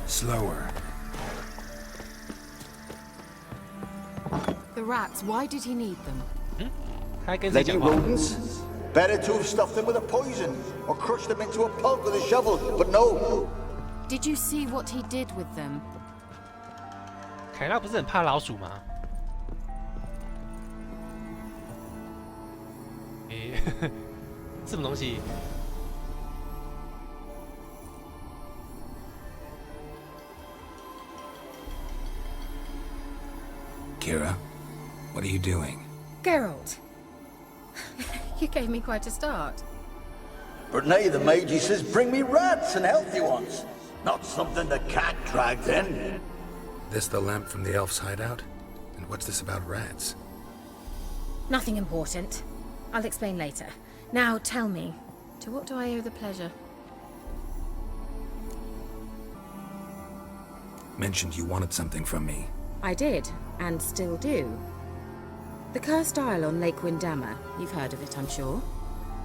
Slower. The rats, why did he need them? They do rodents. Better to have stuffed them with a poison or crushed them into a pulp with a shovel, but no. Did you see what he did with them? 凯拉不是很怕老鼠吗？诶，什么东西？ Kira, what are you doing? Geralt. You gave me quite a start. But nay, the mage says, bring me rats and healthy ones. Not something the cat dragged in. This the lamp from the elf's hideout? And what's this about rats? Nothing important. I'll explain later. Now tell me, to what do I owe the pleasure? Mentioned you wanted something from me. I did, and still do. The cursed isle on Lake Windammer. You've heard of it, I'm sure.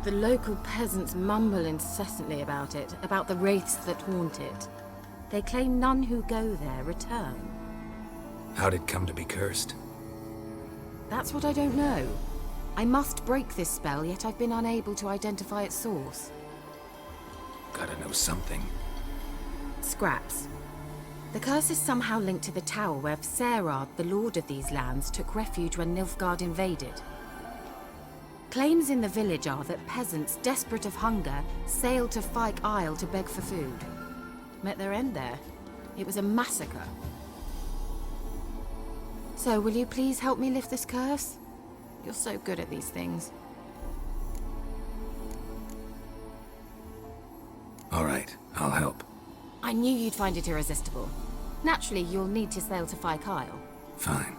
The local peasants mumble incessantly about it, about the wraiths that haunt it. They claim none who go there return. How'd it come to be cursed? That's what I don't know. I must break this spell, yet I've been unable to identify its source. Gotta know something. Scraps. The curse is somehow linked to the tower where Serard, the lord of these lands, took refuge when Nilfgaard invaded. Claims in the village are that peasants, desperate of hunger, sailed to Fyke Isle to beg for food. Met their end there. It was a massacre. So, will you please help me lift this curse? You're so good at these things. All right, I'll help. I knew you'd find it irresistible. Naturally, you'll need to sail to Fyke Isle. Fine.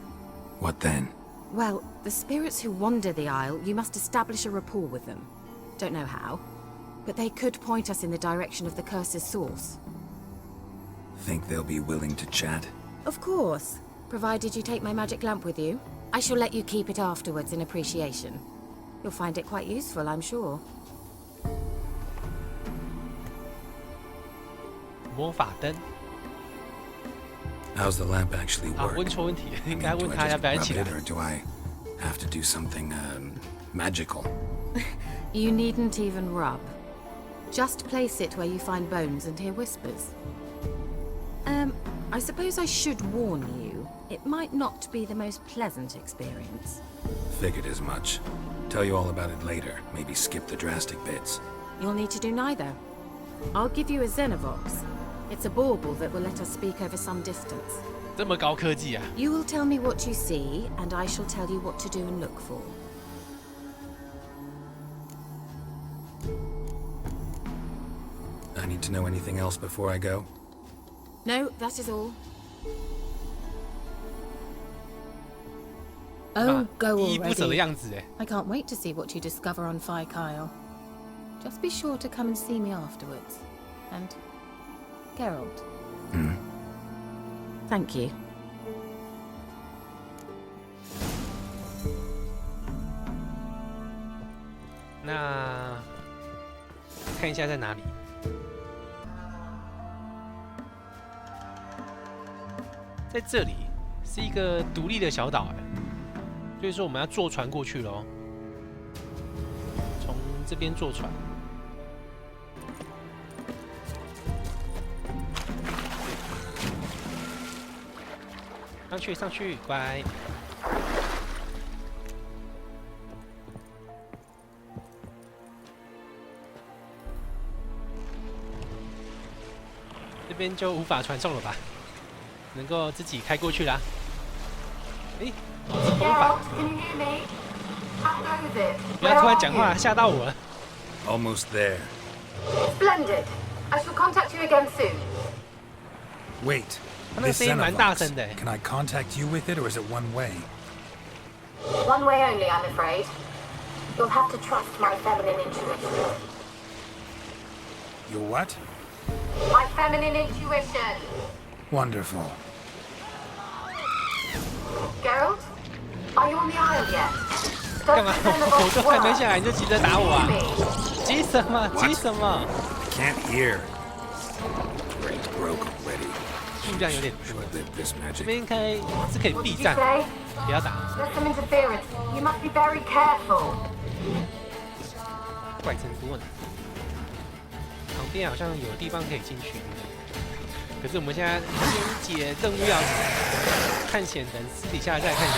What then? Well, the spirits who wander the Isle, you must establish a rapport with them. Don't know how, but they could point us in the direction of the curse's source. Think they'll be willing to chat? Of course, provided you take my magic lamp with you. I shall let you keep it afterwards in appreciation. You'll find it quite useful, I'm sure. 魔法灯 How's the lamp actually 啊， work? 问错问题， I 应 mean, 该 do 问 I 他要 just 不要一 rub 起来 it,。or do I have to do something magical? You needn't even rub. Just place it where you find bones and hear whispers. I suppose I should warn you, it might not be the most pleasant experience. Figured as much. Tell you all about it later. Maybe skip the drastic bits. You'll need to do neither. I'll give you a Xenovox. It's a bauble that will let us speak over some distance. 这么高科技啊！ You will tell me what you see, and I shall tell you what to do and look for. I need to know anything else before I go? No, that is all. Oh, go 依依不舍的 already. 样子哎。 I can't wait to see what you discover on Fyke Isle. Just be sure to come and see me afterwards. And Geralt. Thank you. 那看一下在哪里。在这里是一个独立的小岛哎，所以说我们要坐船过去咯。从这边坐船。上去，上去，乖。这边就无法传送了吧？能够自己开过去啦。诶，是风法。不要突然讲话，吓到我了。 Almost there. Splendid. I shall contact you again soon. Wait. 他那个 This 声音蛮大 Xenovox. 声的。 Can I contact you with it, or is it one way? One way only, I'm afraid. You'll have to trust my feminine intuition. Your what? My feminine intuition. Wonderful. Geralt, are you on the isle yet? 干 Does 嘛？ the Xenovox 我都还没 work? 下来，你就急着打我啊 Can you hear me?！急什么？急什么？ I can't hear. brain's broke already. 数量有点 Should 多。 I live this 这 magic? 边应该是可以 What 避 did you 战， say? 不要打。 There's some interference. You must be very careful. 怪真多呢。旁边好像有地方可以进去，可是我们现在先解任务要探险，等私底下再探险。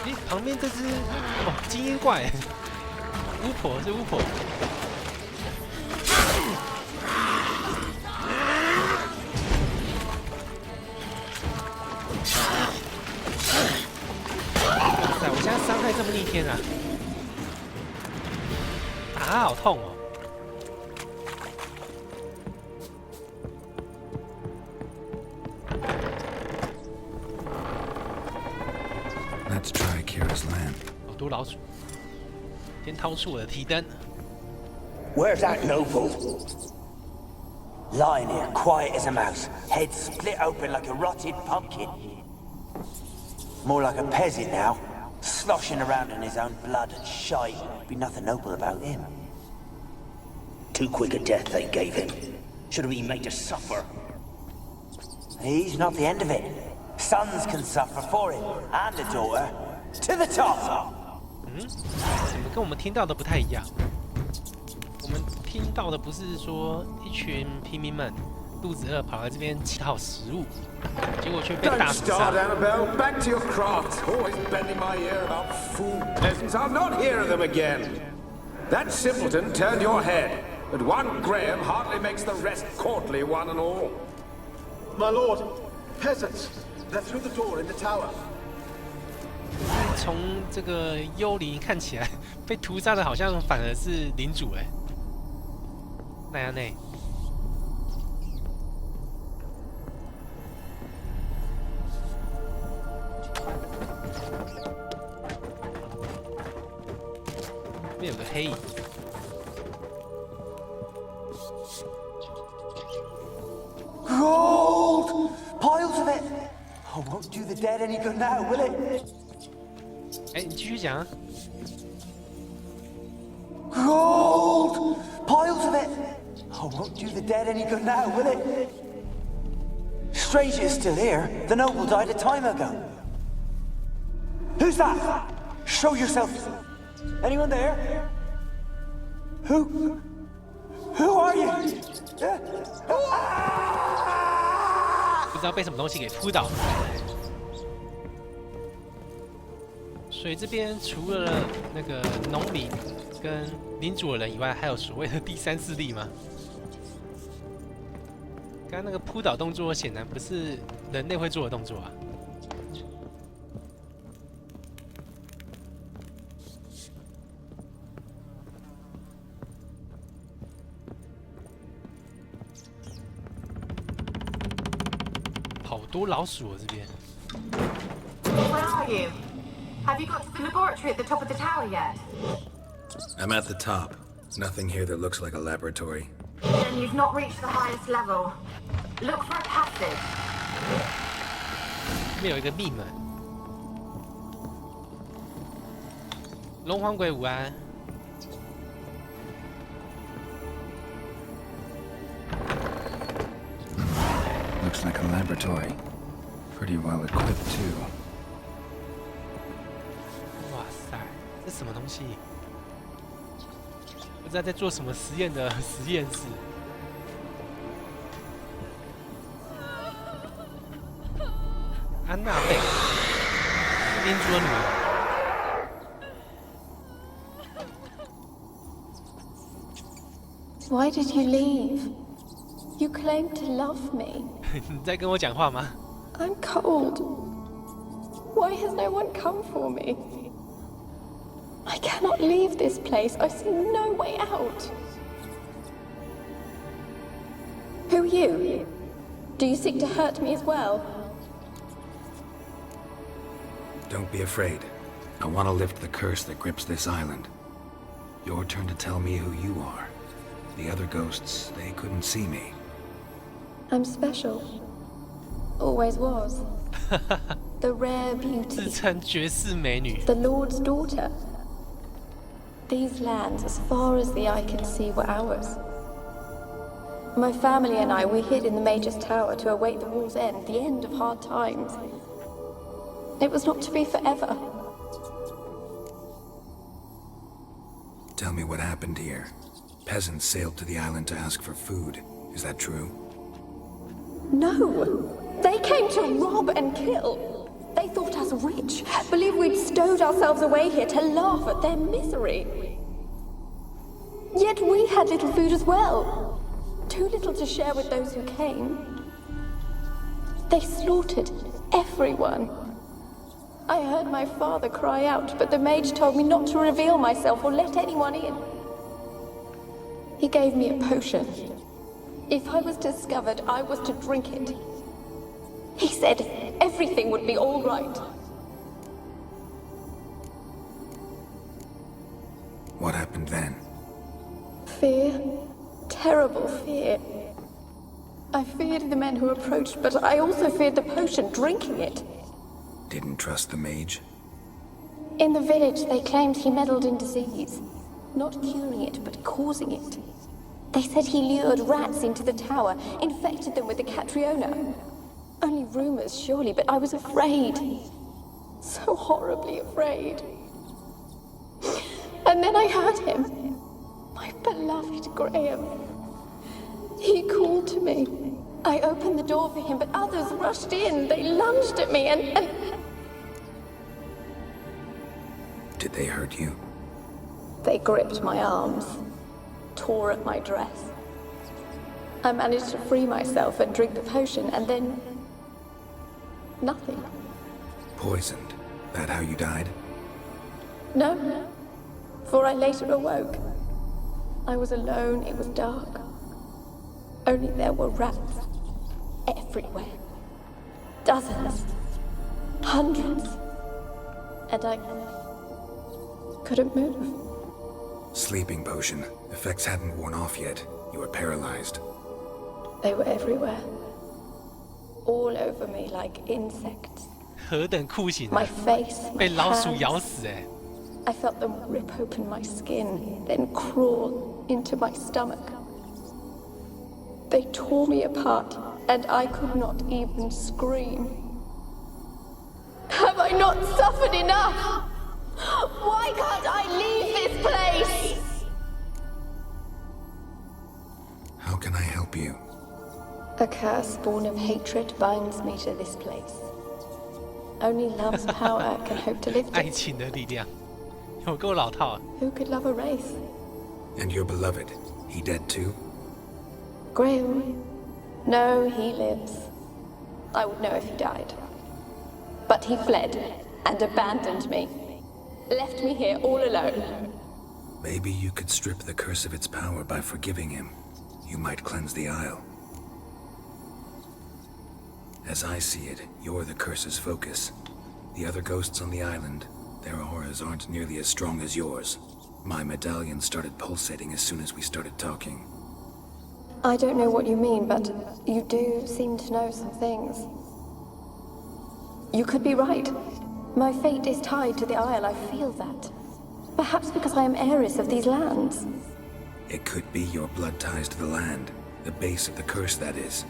诶，旁边这只精英怪，巫婆是巫婆。我现在伤害这么逆天啊！打他好痛哦！ Let's try Kira's lamp. 好多老鼠，先掏出我的提灯。 Where's that noble? Lying here, quiet as a mouse, head split open like a rotted pumpkin. More like a peasant now, sloshing around in his own blood and shite. Be nothing noble about him. Too quick a death they gave him. Should have been made to suffer. He's not the end of it. Sons can suffer for him, and a daughter. To the top! 怎么跟我们听到的不太一样？我们听到的不是说一群平民们肚子饿跑来这边乞讨食物，结果却被 Don't 大屠杀 start, Annabelle. Back to your craft. Always bending my ear about fool peasants. I'll not hear of them again. That simpleton turned your head, but one Graham hardly makes the rest courtly, one and all. My lord, peasants. They're through the door in the tower. 从这个幽灵看起来，被屠杀的好像反而是领主哎。奈亚内，这边有个黑影。 Gold! Piles of it! I won't do the dead any good now, will it? 哎，你继续讲啊。 Gold! Piles of it! I won't do the dead any good now, will it? Strange it's still here. The noble died a time ago. Who's that? Show yourself. Anyone there? Who are you? 不知道被什么东西给扑倒。所以这边除了那个农民跟领主的人以外，还有所谓的第三势力吗？刚刚那个扑倒动作显然不是人类会做的动作啊。好多老鼠哦，这边。 Where are you? Have you got to the laboratory at the top of the tower yet? I'm at the top. Nothing here that looks like a laboratory. Then you've not reached the highest level. Look for a passage. 这边有一个密门。龙皇鬼午安。 Looks like a laboratory. Pretty well equipped, too. 哇塞，这什么东西？不知道在做什么实验的实验室。安娜贝，领主的女儿。 Why did you leave? You claimed to love me. 你在跟我讲话吗？ I'm cold. Why has no one come for me? I cannot leave this place. I see no way out. Who are you? Do you seek to hurt me as well? Don't be afraid. I want to lift the curse that grips this island. Your turn to tell me who you are. The other ghosts, they couldn't see me. I'm special. Always was. The rare 自 beauty, 称绝世美女。 the Lord's daughter. These lands, as far as the eye could see, were ours. My family and I, we hid in the Major's tower to await the war's end, the end of hard times. It was not to be forever. Tell me what happened here. Peasants sailed to the island to ask for food. Is that true? No! They came to rob and kill. They thought us rich, believed we'd stowed ourselves away here to laugh at their misery. Yet we had little food as well. Too little to share with those who came. They slaughtered everyone. I heard my father cry out, but the mage told me not to reveal myself or let anyone in. He gave me a potion. If I was discovered, I was to drink it. He said everything would be all right. What happened then? Fear. Terrible fear. I feared the men who approached, but I also feared the potion, drinking it. Didn't trust the mage? In the village, they claimed he meddled in disease. Not curing it, but causing it. They said he lured rats into the tower, infected them with the Catriona. Only rumors, surely, but I was afraid. So horribly afraid. And then I heard him. My beloved Graham. He called to me. I opened the door for him, but others rushed in. They lunged at me and... Did they hurt you? They gripped my arms, tore at my dress. I managed to free myself and drink the potion, and then... nothing. Poisoned? That how you died? No, for I later awoke. I was alone, it was dark. Only there were rats everywhere. Dozens. Hundreds. And I couldn't move. Sleeping potion. Effects hadn't worn off yet. You were paralyzed. They were everywhere. All over me like insects. 何等酷刑 My 啊！ face, my 被老鼠 hands. 咬死哎！ I felt them rip open my skin, then crawl into my stomach. They tore me apart, and I could not even scream. Have I not suffered enough? Why can't I leave this place? How can I help you? A curse born of hatred binds me to this place. Only love's power can hope to lift 爱 it. 情的力量，有够老套啊！ Who could love a race? And your beloved, he dead too? Graham? No, he lives. I would know if he died. But he fled and abandoned me. Left me here all alone. Maybe you could strip the curse of its power by forgiving him. You might cleanse the Isle. As I see it, you're the curse's focus. The other ghosts on the island, their auras aren't nearly as strong as yours. My medallion started pulsating as soon as we started talking. I don't know what you mean, but you do seem to know some things. You could be right. My fate is tied to the Isle, I feel that. Perhaps because I am heiress of these lands. It could be your blood ties to the land, the base of the curse, that is.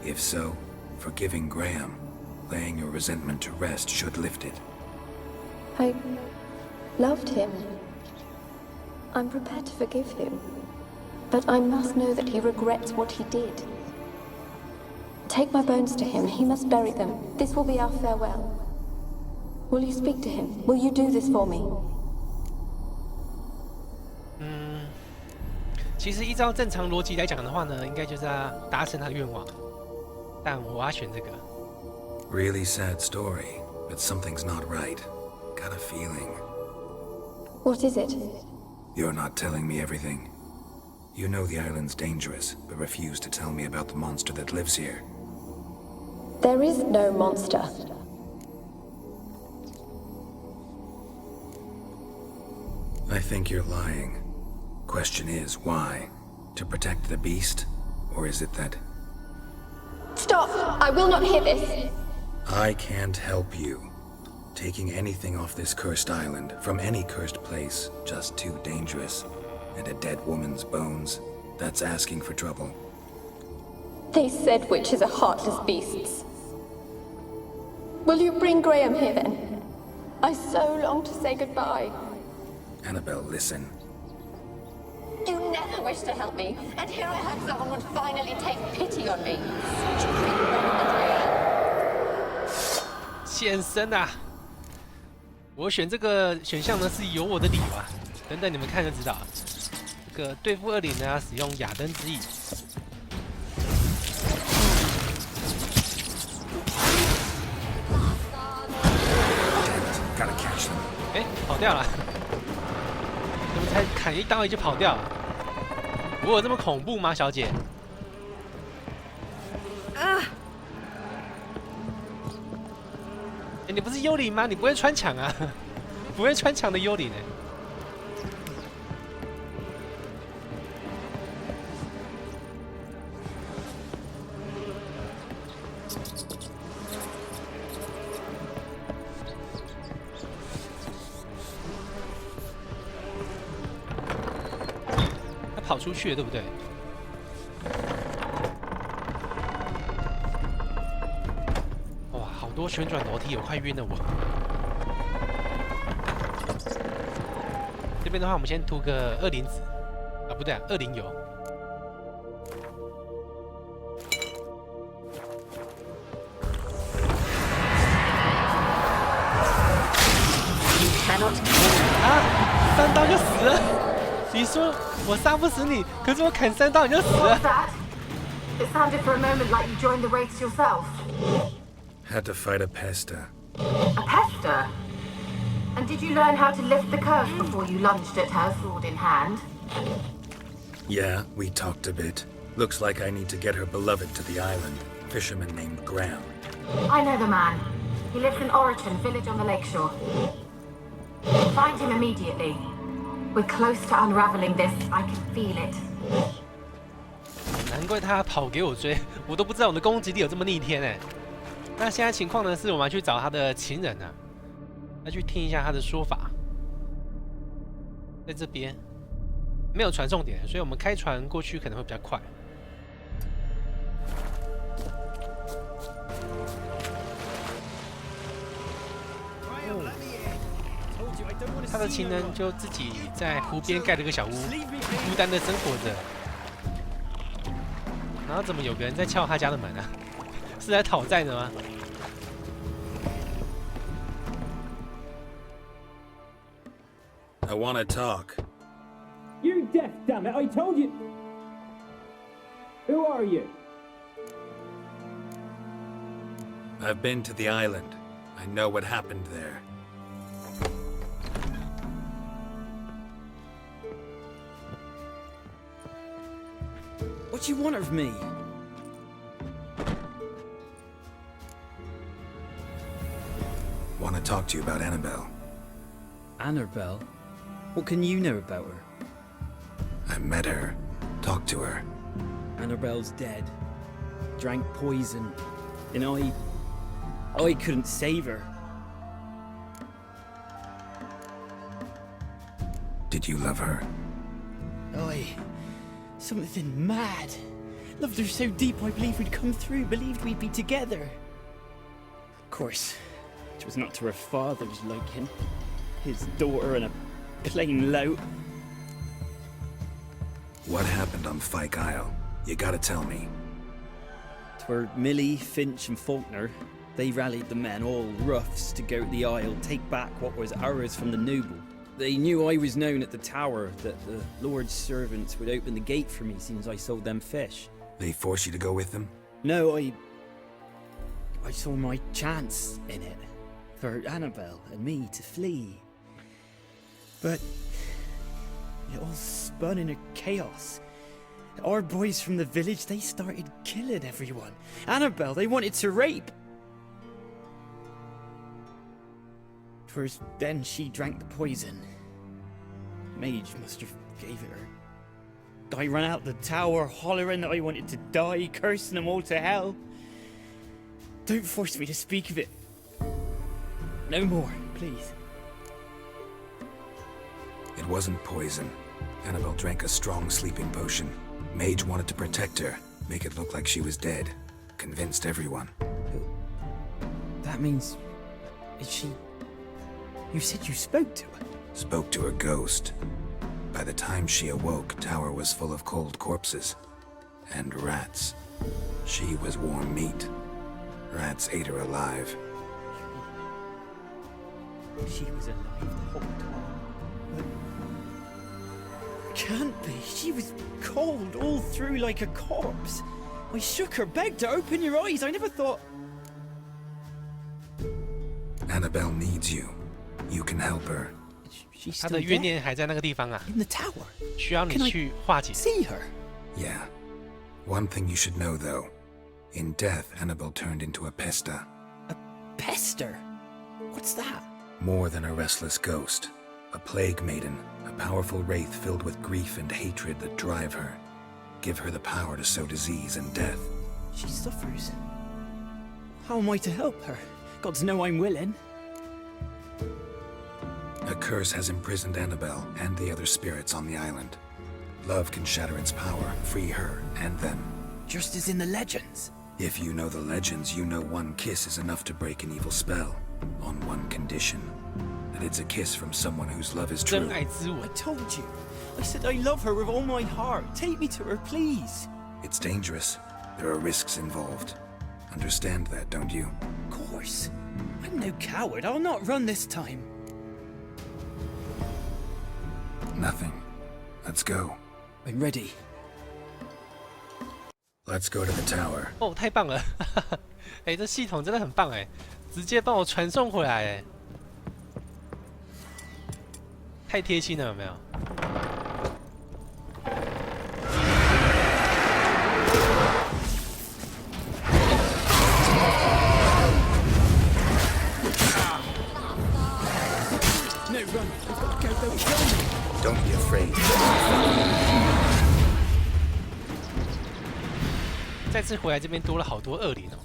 If so, forgiving Graham, laying your resentment to rest should lift it. I loved him. I'm prepared to forgive him. But I must know that he regrets what he did. Take my bones to him. He must bury them. This will be our farewell. Will you speak to him? Will you do this for me? 其实依照正常逻辑来讲的话呢，应该就是要达成他的愿望。但我要选这个。 Really sad story, but something's not right. Got a feeling. What is it? You're not telling me everything. You know the island's dangerous, but refuse to tell me about the monster that lives here. There is no monster. I think you're lying. Question is, why? To protect the beast? Or is it that... Stop! I will not hear this. I can't help you. Taking anything off this cursed island, from any cursed place, just too dangerous. And a dead woman's bones, that's asking for trouble. They said witches are heartless beasts. Will you bring Graham here then? I so long to say goodbye. Annabelle, listen. You never wished to help me, and here I hope someone would finally take pity on me. 现身啊！我选这个选项呢是有我的理由啊，等等你们看就知道。这个对付恶灵呢，要使用亚灯之翼。哎，跑掉了！怎么才砍一刀就跑掉了？我有这么恐怖吗，小姐？啊！哎，你不是幽灵吗？你不会穿墙啊？不会穿墙的幽灵呢？他跑出去了，对不对？哇，好多旋转楼梯，我快晕了我。这边的话，我们先涂个恶灵子，啊，不对啊，恶灵油。啊，3刀就死了！你说我杀不死你，可是我砍3刀你就死了。What's that? It sounded for a moment like you joined the wraiths yourself. Had to fight a pester. A pester? And did you learn how to lift the curse before you lunged at her, sword in hand? Yeah, we talked a bit. Looks like I need to get her beloved to the island. Fisherman named Graham. I know the man. He lives in Oriton, village on the lakeshore. Find him immediately. We're close to unraveling this. I can feel it. 难怪他跑给我追，我都不知道我的攻击力有这么逆天哎。那现在情况呢是我们要去找他的情人啊，要去听一下他的说法。在这边没有传送点，所以我们开船过去可能会比较快。他的情人就自己在湖边盖了个小屋，孤单的生活着。然后怎么有个人在敲他家的门啊？是来讨债的吗？ I want to talk. You deaf, damn it! I told you. Who are you? I've been to the island. I know what happened there. What do you want of me? Want to talk to you about Annabelle. Annabelle? What can you know about her? I met her. Talked to her. Annabelle's dead. Drank poison. And I couldn't save her. Did you love her? Something mad. Loved her so deep I believed we'd come through, believed we'd be together. Of course, it was not to her father's liking. His daughter and a plain lout. What happened on Fyke Isle? You gotta tell me. 'Twere Millie, Finch and Faulkner. They rallied the men, all roughs, to go to the Isle, take back what was ours from the noble. They knew I was known at the tower, that the Lord's servants would open the gate for me since I sold them fish. They force you to go with them? No, I saw my chance in it, for Annabelle and me to flee. But it all spun in a chaos. Our boys from the village, they started killing everyone. Annabelle, they wanted to rape. 'Twas then she drank the poison. Mage must have gave it her. I ran out the tower hollering that I wanted to die, cursing them all to hell. Don't force me to speak of it. No more, please. It wasn't poison. Annabelle drank a strong sleeping potion. Mage wanted to protect her, make it look like she was dead. Convinced everyone. That means... Is she... You said you spoke to her? Spoke to her ghost. By the time she awoke, Tower was full of cold corpses. And rats. She was warm meat. Rats ate her alive. She was alive the whole time. But... Can't be. She was cold all through like a corpse. I shook her, begged her, open your eyes. I never thought... Annabelle needs you. You can help her. She's 他 still 的怨 there. 念还在那个地方啊， In the tower. 需要你 Can I 去化解。 See her. Yeah. One thing you should know, though. In death, Annabelle turned into a pesta. A pester? What's that? More than a restless ghost. A plague maiden. A powerful wraith filled with grief and hatred that drive her. Give her the power to sow disease and death. She suffers. How am I to help her? Gods know I'm willing. A curse has imprisoned Annabelle and the other spirits on the island. Love can shatter its power, free her and them. Just as in the legends. If you know the legends, you know one kiss is enough to break an evil spell. On one condition. That it's a kiss from someone whose love is 真 true. 爱之吻 I，told you. I said I love her with all my heart. Take me to her, please. It's dangerous. There are risks involved. Understand that, don't you? Of course. I'm no coward. I'll not run this time. Nothing. Let's go. I'm ready. Let's go to the tower. 哦，太棒了！哎，这系统真的很棒哎，直接帮我传送回来哎，太贴心了，有没有？ No, run. We've got to go, go. Don't be afraid. 再次回来这边多了好多恶灵哦，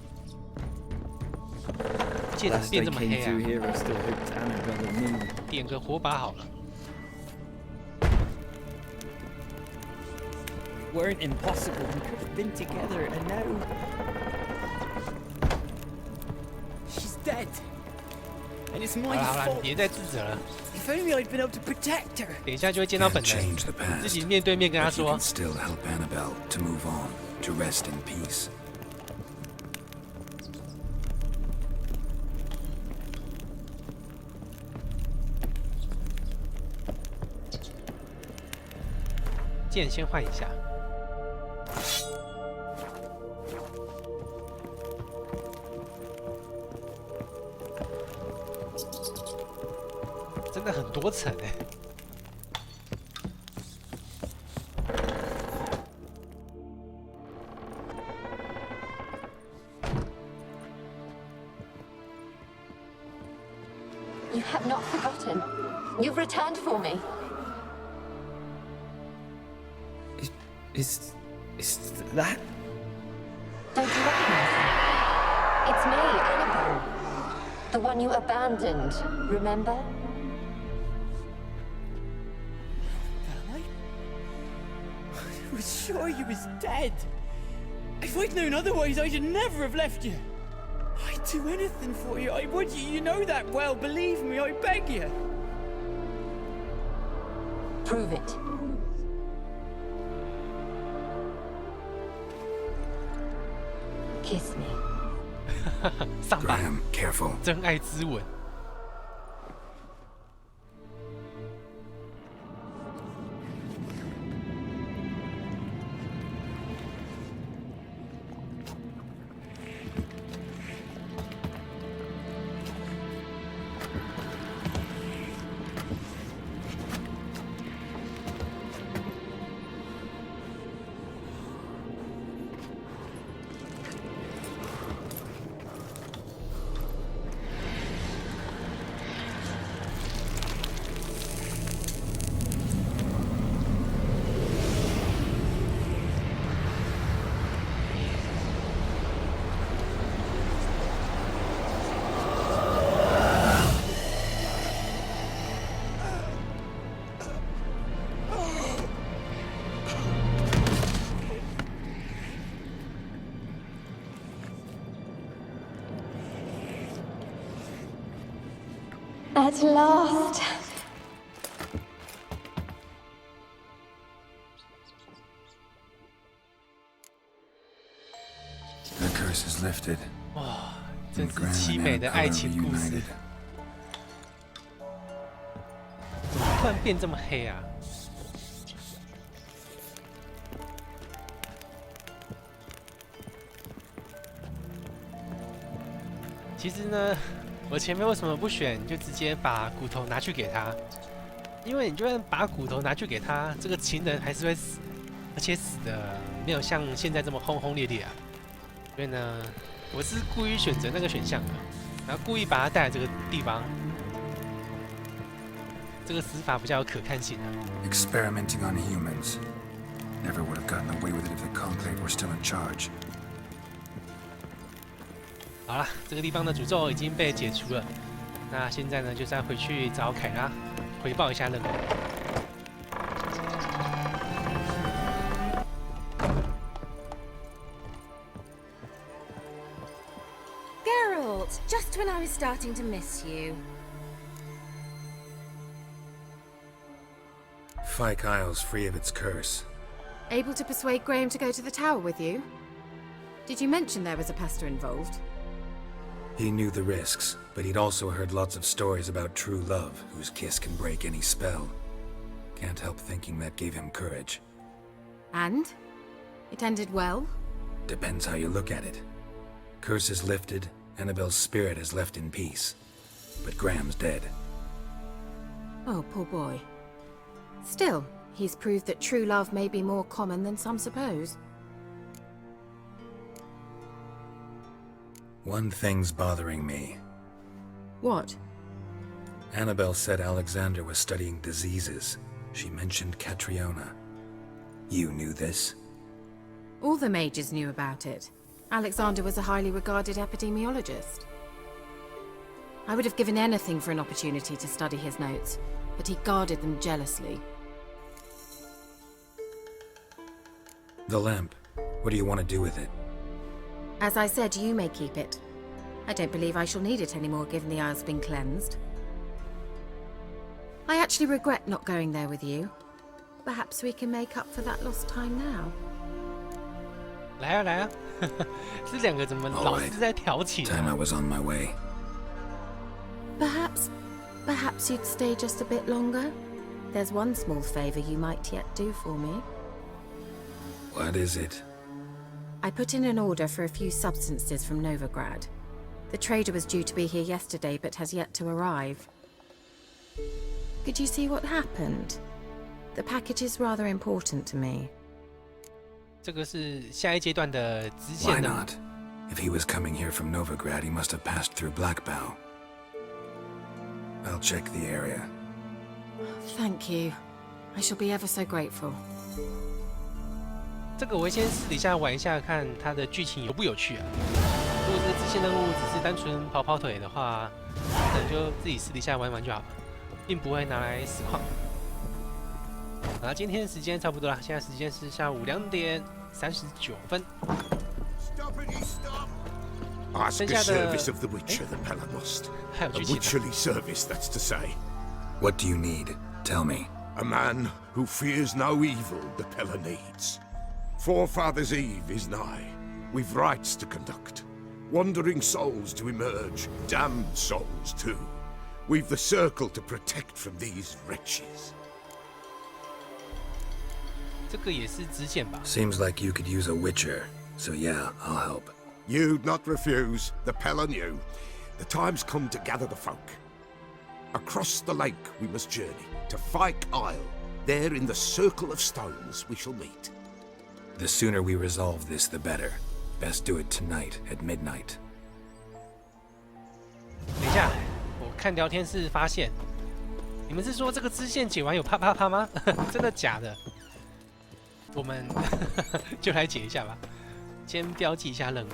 界怎么 Last 变 I 这么 came 黑 through 啊？ here, I still hoped Annabelle and me. 点个火把好了。 Weren't impossible. We could have been together, and now she's dead, and it's 好 my 了好了， fault. 你别再自责了， If only I'd been able to protect her. 等一下就会见到 Can't 本人， change the 自 past. 己面对面跟他 But you 说 can。still help Annabelle to move on, to rest in peace. 剑先换一下。真的很多层哎。 You have not forgotten. You've returned for me. Is that? Don't you recognize me? It's me, Annabelle. The one you abandoned, remember? I was sure you was dead. If I'd known otherwise, I'd never have left you. I'd do anything for you. I would. You know that well. Believe me, I beg you. Prove it. Kiss me. 上吧， Graham, careful. 真爱之吻。At last. The curse is lifted. 哇，真是凄美的爱情故事。怎么突然变这么黑啊？其实呢，我前面为什么不选就直接把骨头拿去给他？因为你就算把骨头拿去给他，这个情人还是会死，而且死的没有像现在这么轰轰烈烈啊。所以呢，我是故意选择那个选项的，然后故意把他带来这个地方，这个死法比较有可看性啊。Experimenting on humans. Never would have gotten away with it if the Conclave were still in charge. 好了，这个地方的诅咒已经被解除了。那现在呢，就是要回去找凯拉，回报一下任务。Geralt, just when I was starting to miss you. Fyke Isle's free of its curse. Able to persuade Graham to go to the tower with you? Did you mention there was a pester involved? He knew the risks, but he'd also heard lots of stories about true love, whose kiss can break any spell. Can't help thinking that gave him courage. And? It ended well? Depends how you look at it. Curse is lifted, Annabelle's spirit is left in peace. But Graham's dead. Oh, poor boy. Still, he's proved that true love may be more common than some suppose. One thing's bothering me. What? Annabelle said Alexander was studying diseases. She mentioned Catriona. You knew this? All the mages knew about it. Alexander was a highly regarded epidemiologist. I would have given anything for an opportunity to study his notes, but he guarded them jealously. The lamp. What do you want to do with it? As I said, you may keep it. I don't believe I shall need it anymore, given the Isle's been cleansed. I actually regret not going there with you. Perhaps we can make up for that lost time now. 来啊来啊，这两个怎么老是在挑起呢？ Time I was on my way. Perhaps you'd stay just a bit longer? There's one small favor you might yet do for me. What is it? I put in an order for a few substances from Novigrad. The trader was due to be here yesterday, but has yet to arrive. Could you see what happened? The package is rather important to me. 这个是下一阶段的支 Why 线任务。 not? If he was coming here from Novigrad, he must have passed through Blackbow. I'll check the area. Thank you. I shall be ever so grateful. 这个我会先私底下玩一下，看它的剧情有不有趣啊。如果这个支线任务只是单纯跑跑腿的话，可能就自己私底下玩玩就好，并不会拿来实况。好，今天的时间差不多了，现在时间是下午2点39分。 Ask a service of the Witcher, the Pella must. 还有 A 剧情。 witcherly service, that's to say. What do you need? Tell me. A man who fears no evil the Pella needs. Forefathers' Eve is nigh. We've rites to conduct. Wandering souls to emerge, damned souls too. We've the circle to protect from these wretches. 这个也是支线吧？ Seems like you could use a witcher, so yeah, I'll help. You'd not refuse, the Pella knew. The time's come to gather the folk. Across the lake we must journey, to Fyke Isle. There in the circle of stones we shall meet. The sooner we resolve this, the better. Best do it tonight at midnight. 等一下，我看聊天室发现，你们是说这个支线解完有啪啪啪吗？真的假的？我们就来解一下吧，先标记一下任务。